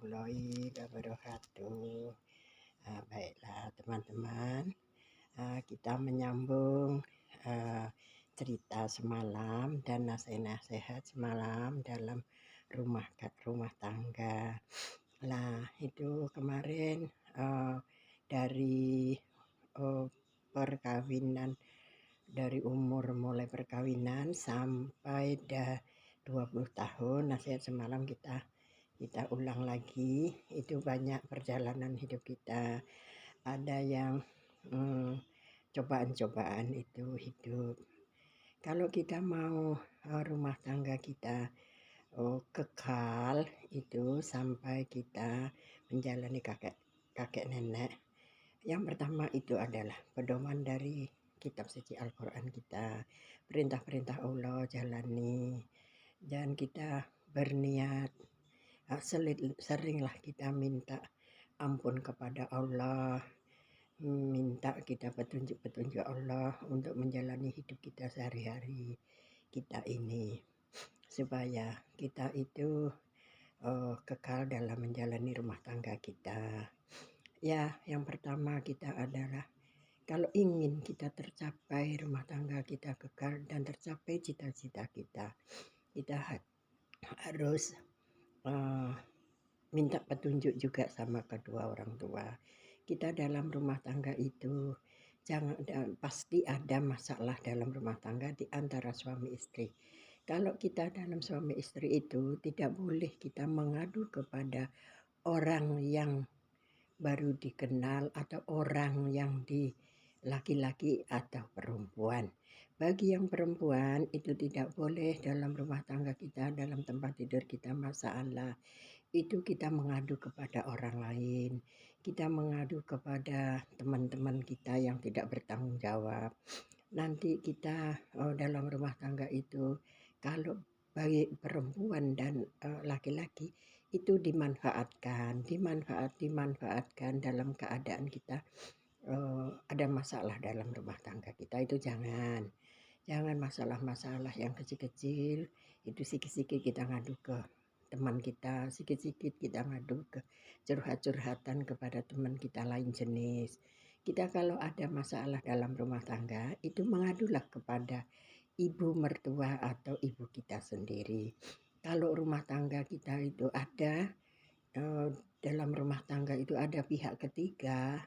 warahmatullahi wabarakatuh. Baiklah teman-teman, kita menyambung cerita semalam dan nasihat semalam dalam rumah tangga. Nah, itu kemarin dari perkawinan, dari umur mulai perkawinan sampai 20 tahun. Nasihat semalam kita ulang lagi. Itu banyak perjalanan hidup kita, ada yang cobaan-cobaan itu hidup. Kalau kita mau rumah tangga kita kekal itu sampai kita menjalani kakek nenek, yang pertama itu adalah pedoman dari kitab suci Al-Quran kita, perintah-perintah Allah jalani, dan kita berniat. Seringlah kita minta ampun kepada Allah, minta kita petunjuk Allah untuk menjalani hidup kita sehari-hari kita ini, supaya kita itu kekal dalam menjalani rumah tangga kita. Ya, yang pertama kita adalah, kalau ingin kita tercapai rumah tangga kita kekal dan tercapai cita-cita kita, kita harus minta petunjuk juga sama kedua orang tua kita. Dalam rumah tangga itu pasti ada masalah dalam rumah tangga di antara suami istri. Kalau kita dalam suami istri itu tidak boleh kita mengadu kepada orang yang baru dikenal atau orang yang di laki-laki atau perempuan. Bagi yang perempuan itu tidak boleh dalam rumah tangga kita, dalam tempat tidur kita masalah, itu kita mengadu kepada orang lain, kita mengadu kepada teman-teman kita yang tidak bertanggung jawab. Nanti kita dalam rumah tangga itu, kalau bagi perempuan dan laki-laki itu dimanfaatkan dalam keadaan kita ada masalah dalam rumah tangga kita, itu jangan masalah-masalah yang kecil-kecil itu sikit-sikit kita ngadu ke teman kita, sikit-sikit kita ngadu ke curhat-curhatan kepada teman kita lain jenis. Kita kalau ada masalah dalam rumah tangga itu mengadulah kepada ibu mertua atau ibu kita sendiri. Kalau rumah tangga kita itu ada dalam rumah tangga itu ada pihak ketiga,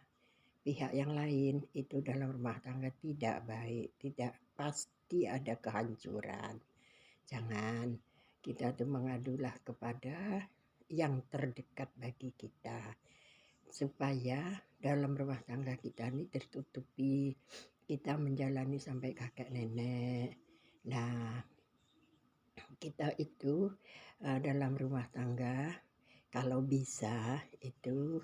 pihak yang lain, itu dalam rumah tangga tidak baik, tidak, pasti ada kehancuran. Jangan, kita tuh mengadulah kepada yang terdekat bagi kita, supaya dalam rumah tangga kita ini tertutupi, kita menjalani sampai kakek nenek. Nah, kita itu dalam rumah tangga kalau bisa itu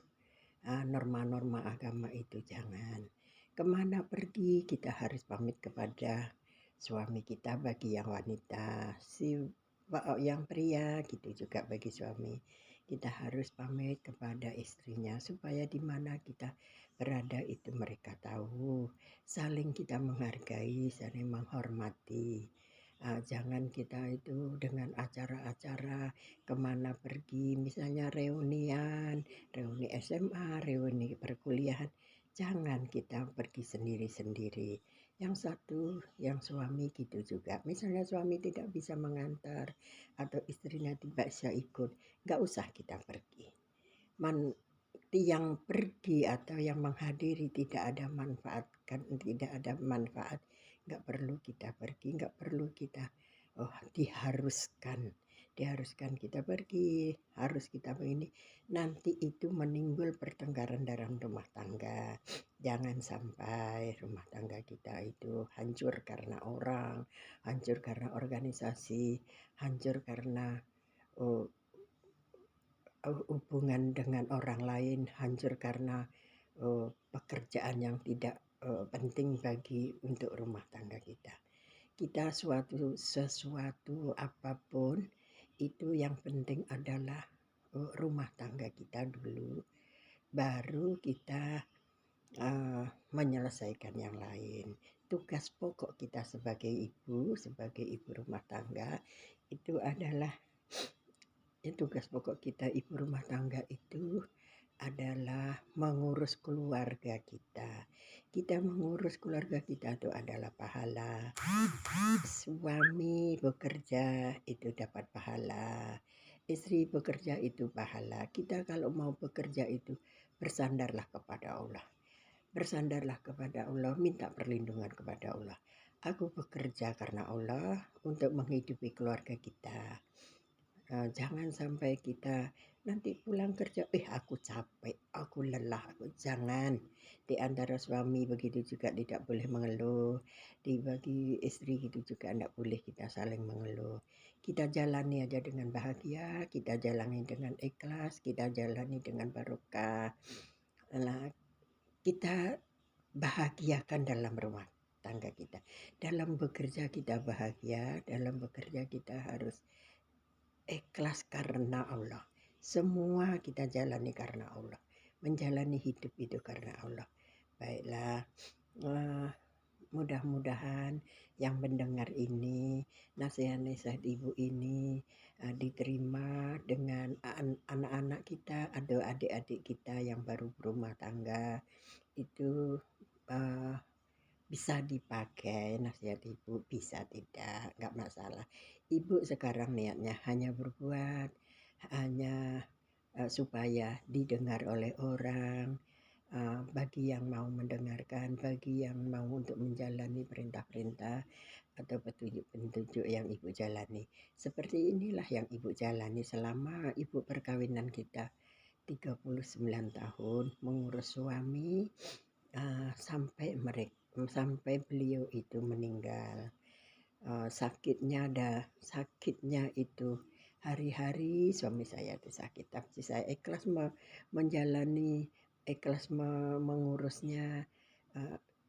norma-norma agama itu jangan. Kemana pergi kita harus pamit kepada suami kita, bagi yang wanita. Yang pria gitu juga bagi suami. Kita harus pamit kepada istrinya supaya di mana kita berada itu mereka tahu. Saling kita menghargai, saling menghormati. Jangan kita itu dengan acara-acara kemana pergi, misalnya reuni SMA, reuni perkuliahan, jangan kita pergi sendiri-sendiri. Yang satu, yang suami gitu juga. Misalnya suami tidak bisa mengantar atau istrinya tidak bisa ikut, nggak usah kita pergi. Yang pergi atau yang menghadiri tidak ada manfaat, nggak perlu kita pergi, nggak perlu kita diharuskan kita pergi, harus kita begini. Nanti itu menimbul pertengkaran dalam rumah tangga. Jangan sampai rumah tangga kita itu hancur karena orang, hancur karena organisasi, hancur karena hubungan dengan orang lain, hancur karena pekerjaan yang tidak penting bagi untuk rumah tangga kita. Kita sesuatu apapun itu yang penting adalah rumah tangga kita dulu, baru kita menyelesaikan yang lain. Tugas pokok kita sebagai ibu rumah tangga itu adalah tugas pokok kita ibu rumah tangga itu adalah mengurus keluarga kita. Kita mengurus keluarga kita itu adalah pahala. Suami bekerja itu dapat pahala. Istri bekerja itu pahala. Kita kalau mau bekerja itu bersandarlah kepada Allah. Bersandarlah kepada Allah, minta perlindungan kepada Allah. Aku bekerja karena Allah untuk menghidupi keluarga kita. Jangan sampai kita nanti pulang kerja, aku capek, aku lelah, jangan. Di antara suami begitu juga tidak boleh mengeluh, bagi istri itu juga tidak boleh kita saling mengeluh. Kita jalani aja dengan bahagia, kita jalani dengan ikhlas, kita jalani dengan barokah. Nah, kita bahagiakan dalam rumah tangga kita. Dalam bekerja kita bahagia, dalam bekerja kita harus ikhlas karena Allah. Semua kita jalani karena Allah. Menjalani hidup itu karena Allah. Baiklah, mudah-mudahan yang mendengar ini, nasihat-nasihat ibu ini diterima dengan anak-anak kita atau adik-adik kita yang baru berumah tangga. Itu bisa dipakai nasihat ibu, bisa tidak, nggak masalah. Ibu sekarang niatnya hanya berbuat, hanya supaya didengar oleh orang, bagi yang mau mendengarkan, bagi yang mau untuk menjalani perintah-perintah atau petunjuk-petunjuk yang ibu jalani. Seperti inilah yang ibu jalani selama ibu perkawinan kita 39 tahun mengurus suami sampai beliau itu meninggal. Sakitnya itu hari-hari suami saya itu sakit, tapi saya ikhlas menjalani, ikhlas mengurusnya,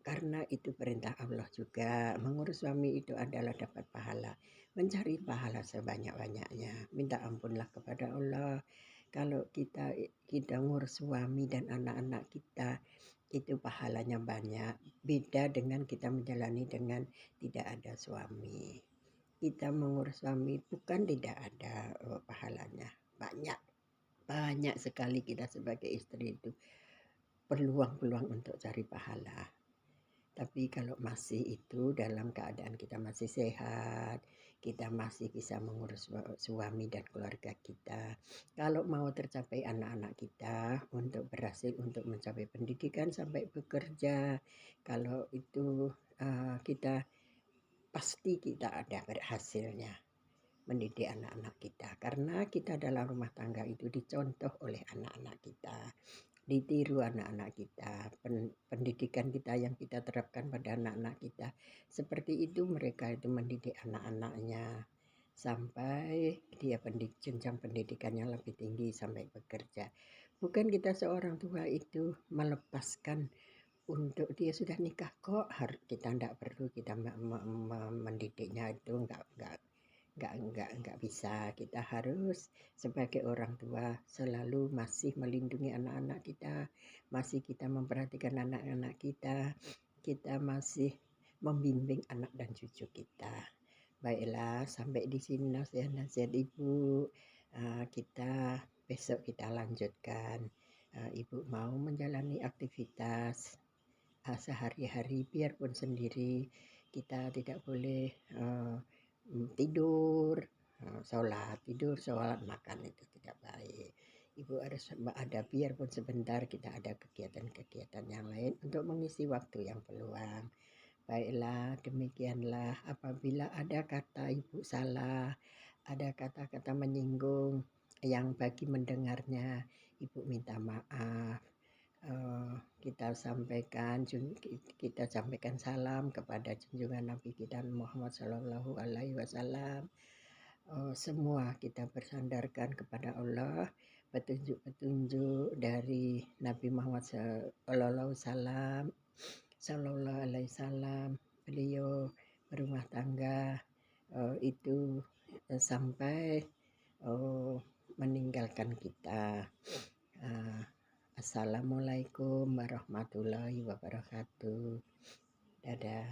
karena itu perintah Allah juga. Mengurus suami itu adalah dapat pahala, mencari pahala sebanyak-banyaknya. Minta ampunlah kepada Allah. Kalau kita ngurus suami dan anak-anak kita itu pahalanya banyak. Beda dengan kita menjalani dengan tidak ada suami. Kita mengurus suami bukan tidak ada pahalanya. Banyak sekali kita sebagai istri itu peluang-peluang untuk cari pahala. Tapi kalau masih itu dalam keadaan kita masih sehat, kita masih bisa mengurus suami dan keluarga kita. Kalau mau tercapai anak-anak kita untuk berhasil untuk mencapai pendidikan sampai bekerja, kalau itu kita pasti kita ada berhasilnya mendidik anak-anak kita. Karena kita dalam rumah tangga itu dicontoh oleh anak-anak kita. Ditiru anak-anak kita, pendidikan kita yang kita terapkan pada anak-anak kita. Seperti itu mereka itu mendidik anak-anaknya sampai dia jenjang pendidikan yang lebih tinggi sampai bekerja. Bukan kita seorang tua itu melepaskan untuk dia sudah nikah kok, kita tidak perlu kita mendidiknya itu nggak bisa. Kita harus sebagai orang tua selalu masih melindungi anak-anak kita, masih kita memperhatikan anak-anak kita, kita masih membimbing anak dan cucu kita. Baiklah, sampai di sini nasihat-nasihat ibu. Kita besok kita lanjutkan. Ibu mau menjalani aktivitas sehari-hari biarpun sendiri, kita tidak boleh tidur, sholat, makan itu tidak baik. Ibu harus ada biarpun sebentar kita ada kegiatan-kegiatan yang lain untuk mengisi waktu yang peluang. Baiklah, demikianlah. Apabila ada kata ibu salah, ada kata-kata menyinggung yang bagi mendengarnya ibu minta maaf. Kita sampaikan salam kepada junjungan Nabi kita Muhammad Sallallahu Alaihi Wasallam. Semua kita bersandarkan kepada Allah, petunjuk-petunjuk dari Nabi Muhammad Sallallahu Alaihi Wasallam. Beliau berumah tangga itu sampai meninggalkan kita. Assalamualaikum warahmatullahi wabarakatuh. Dadah.